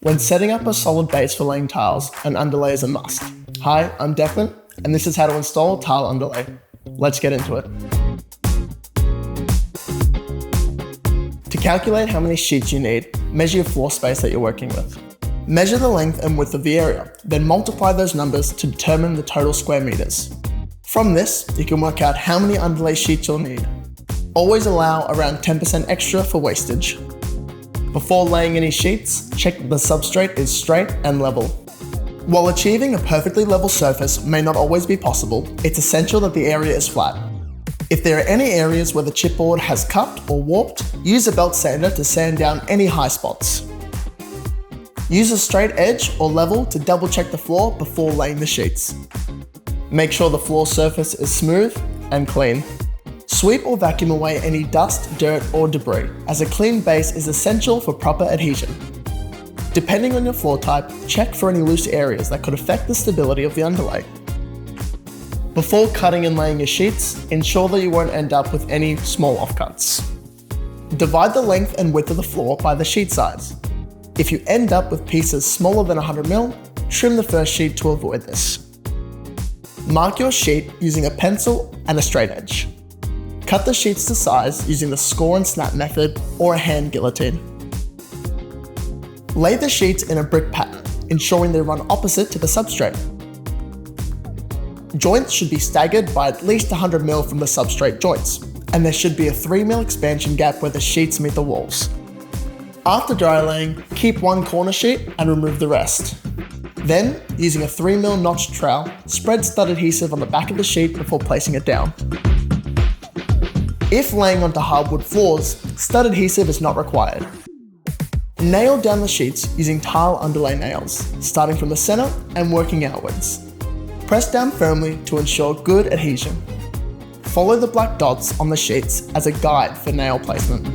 When setting up a solid base for laying tiles, an underlay is a must. Hi, I'm Declan, and this is how to install tile underlay. Let's get into it. To calculate how many sheets you need, measure your floor space that you're working with. Measure the length and width of the area, then multiply those numbers to determine the total square meters. From this, you can work out how many underlay sheets you'll need. Always allow around 10% extra for wastage. Before laying any sheets, check that the substrate is straight and level. While achieving a perfectly level surface may not always be possible, it's essential that the area is flat. If there are any areas where the chipboard has cupped or warped, use a belt sander to sand down any high spots. Use a straight edge or level to double check the floor before laying the sheets. Make sure the floor surface is smooth and clean. Sweep or vacuum away any dust, dirt, or debris, as a clean base is essential for proper adhesion. Depending on your floor type, check for any loose areas that could affect the stability of the underlay. Before cutting and laying your sheets, ensure that you won't end up with any small offcuts. Divide the length and width of the floor by the sheet size. If you end up with pieces smaller than 100mm, trim the first sheet to avoid this. Mark your sheet using a pencil and a straight edge. Cut the sheets to size using the score and snap method or a hand guillotine. Lay the sheets in a brick pattern, ensuring they run opposite to the substrate. Joints should be staggered by at least 100mm from the substrate joints, and there should be a 3mm expansion gap where the sheets meet the walls. After dry laying, keep one corner sheet and remove the rest. Then, using a 3mm notched trowel, spread stud adhesive on the back of the sheet before placing it down. If laying onto hardwood floors, stud adhesive is not required. Nail down the sheets using tile underlay nails, starting from the center and working outwards. Press down firmly to ensure good adhesion. Follow the black dots on the sheets as a guide for nail placement.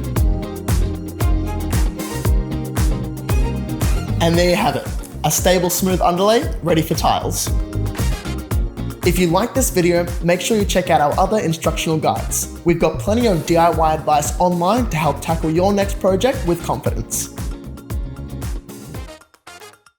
And there you have it, a stable, smooth underlay ready for tiles. If you like this video, make sure you check out our other instructional guides. We've got plenty of DIY advice online to help tackle your next project with confidence.